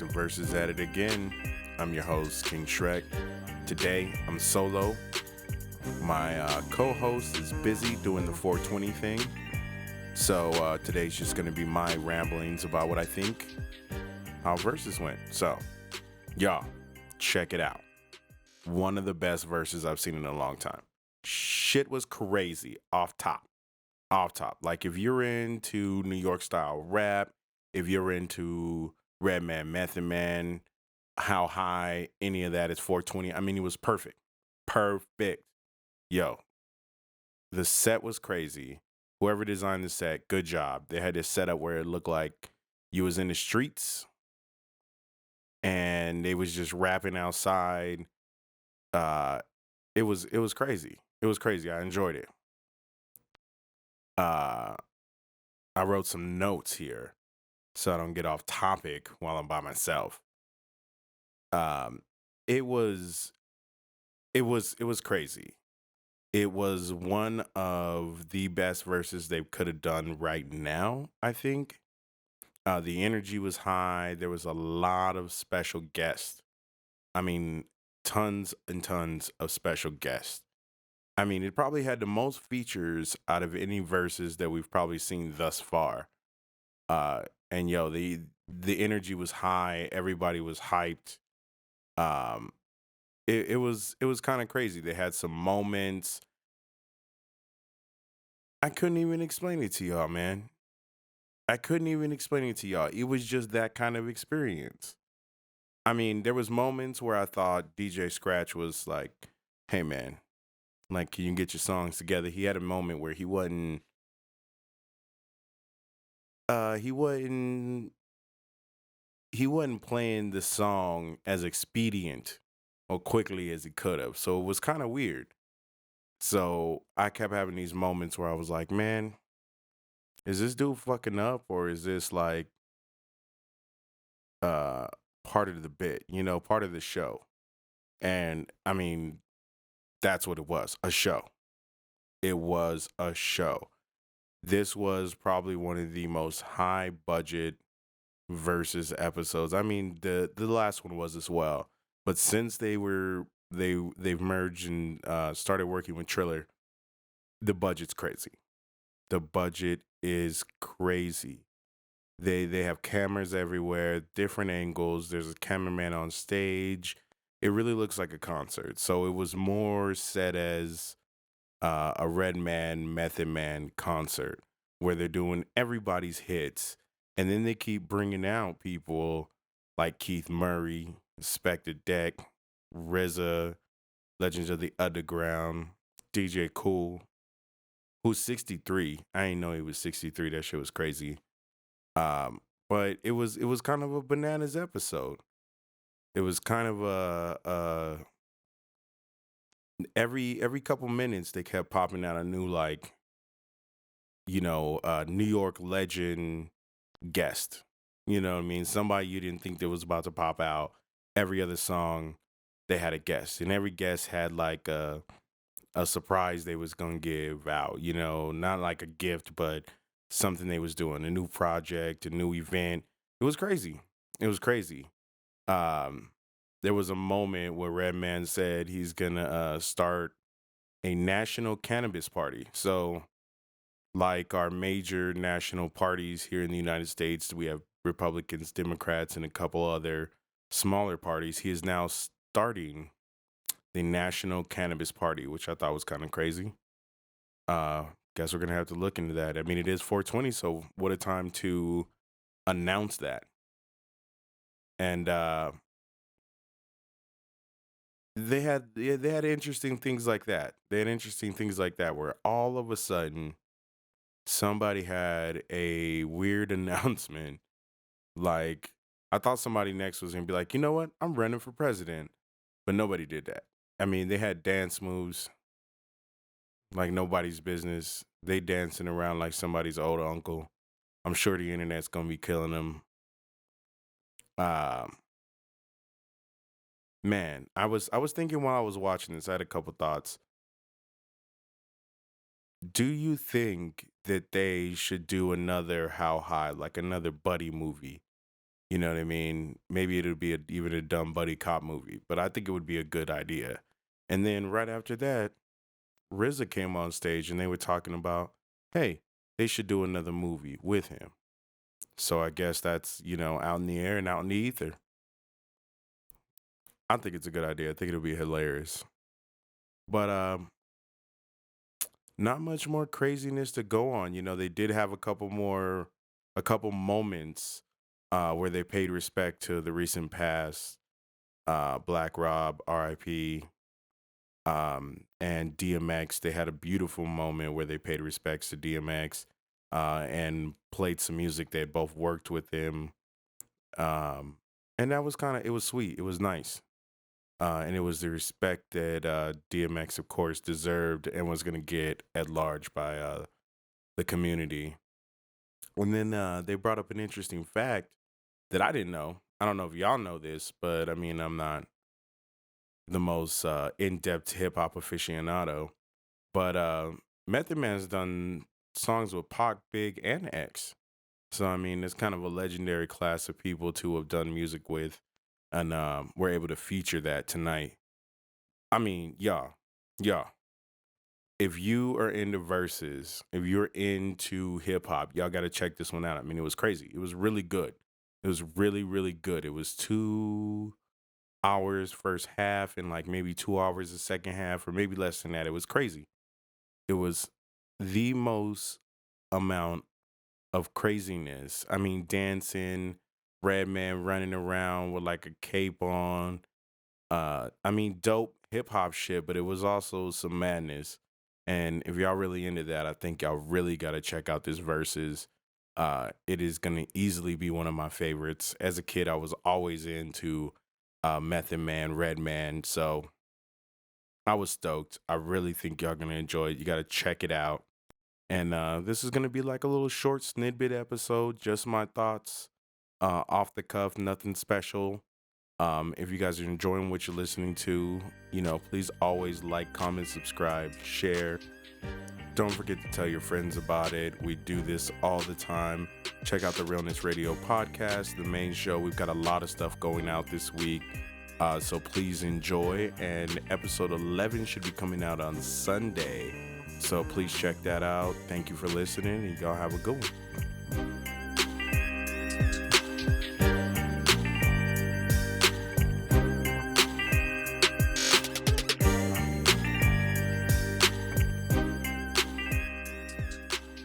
to Versus at it again. I'm your host, King Shrek. Today, I'm solo. My co-host is busy doing the 420 thing. So today's just going to be my ramblings about what I think, how Versus went. So, y'all, check it out. One of the best Versus I've seen in a long time. Shit was crazy off top. Off top. Like if you're into New York style rap, if you're into Redman, Method Man, How High, any of that is 420. I mean, it was perfect. Perfect. Yo, the set was crazy. Whoever designed the set, good job. They had this setup where it looked like you was in the streets and they was just rapping outside. Uh it was crazy. It was crazy. I enjoyed it. Uh I wrote some notes here so I don't get off topic while I'm by myself. Um it was it was crazy. It was one of the best verses they could have done right now, I think. The energy was high. There was a lot of special guests. I mean, tons and tons of special guests. I mean, it probably had the most features out of any verses that we've probably seen thus far. Uh, and yo, the energy was high. Everybody was hyped. Um, it was kind of crazy. They had some moments. I couldn't even explain it to y'all, man. I couldn't even explain it to y'all. It was just that kind of experience. I mean, there was moments where I thought DJ Scratch was like, "Hey, man, like, can you get your songs together?" He had a moment where uh, he wasn't, he wasn't playing the song as expedient or quickly as he could have. So it was kind of weird. So I kept having these moments where I was like, "Man, is this dude fucking up or is this like uh part of the bit, part of the show?" And I mean, that's what it was, a show. It was a show. This was probably one of the most high budget versus episodes. I mean, the last one was as well. But since they've merged and started working with Triller, the budget's crazy. The budget is crazy. They have cameras everywhere, different angles. There's a cameraman on stage. It really looks like a concert. So it was more set as a Redman Method Man concert where they're doing everybody's hits, and then they keep bringing out people like Keith Murray, Spectre Deck, RZA, Legends of the Underground, DJ Cool, who's 63. I didn't know he was 63. That shit was crazy. Um, but it was kind of a bananas episode. It was kind of a every couple minutes they kept popping out a new like New York legend guest. You know what I mean? Somebody you didn't think that was about to pop out. Every other song, they had a guest, and every guest had like a surprise they was gonna give out. Not like a gift, but something they was doing, a new project, a new event. It was crazy. It was crazy. Um, there was a moment where Redman said he's gonna start a national cannabis party. So like our major national parties here in the United States, we have Republicans, Democrats, and a couple other smaller parties. He is now starting the National Cannabis Party, which I thought was kind of crazy. Uh, guess we're gonna have to look into that. I mean, it is 420, so what a time to announce that. And they had interesting things like that. They had interesting things like that where all of a sudden somebody had a weird announcement. Like, I thought somebody next was gonna be like, you know what? I'm running for president. But nobody did that. I mean, they had dance moves like nobody's business. They dancing around like somebody's old uncle. I'm sure the internet's gonna be killing them. Um, man, I was thinking while I was watching this, I had a couple thoughts. Do you think that they should do another How High, like another buddy movie? You know what I mean? Maybe it'll be even a dumb buddy cop movie, but I think it would be a good idea. And then right after that, RZA came on stage and they were talking about, hey, they should do another movie with him. So I guess that's, out in the air and out in the ether. I think it's a good idea. I think it'll be hilarious. But not much more craziness to go on. They did have a couple moments where they paid respect to the recent past, Black Rob, R.I.P., and DMX. They had a beautiful moment where they paid respects to DMX and played some music. They had both worked with him. And that was it was sweet. It was nice. And it was the respect that DMX, of course, deserved and was going to get at large by the community. And then they brought up an interesting fact that I didn't know. I don't know if y'all know this, but I mean, I'm not the most in depth hip hop aficionado. But Method Man's done songs with Pac, Big, and X. So, I mean, it's kind of a legendary class of people to have done music with. And we're able to feature that tonight. I mean, y'all, if you are into verses, if you're into hip hop, y'all got to check this one out. I mean, it was crazy. It was really good. It was really, really good. It was 2 hours first half and like maybe 2 hours the second half, or maybe less than that. It was crazy. It was the most amount of craziness. I mean, dancing, Redman running around with like a cape on. I mean, dope hip hop shit, but it was also some madness. And if y'all really into that, I think y'all really got to check out this Versus. It is gonna easily be one of my favorites. As a kid, I was always into Method Man, Redman, so I was stoked. I really think y'all gonna enjoy it. You got to check it out. And this is gonna be like a little short snippet episode, just my thoughts, off the cuff, nothing special. If you guys are enjoying what you're listening to, please always like, comment, subscribe, share. Don't forget to tell your friends about it. We do this all the time. Check out the Realness Radio podcast, the main show. We've got a lot of stuff going out this week. So please enjoy. And episode 11 should be coming out on Sunday. So please check that out. Thank you for listening, and y'all have a good one.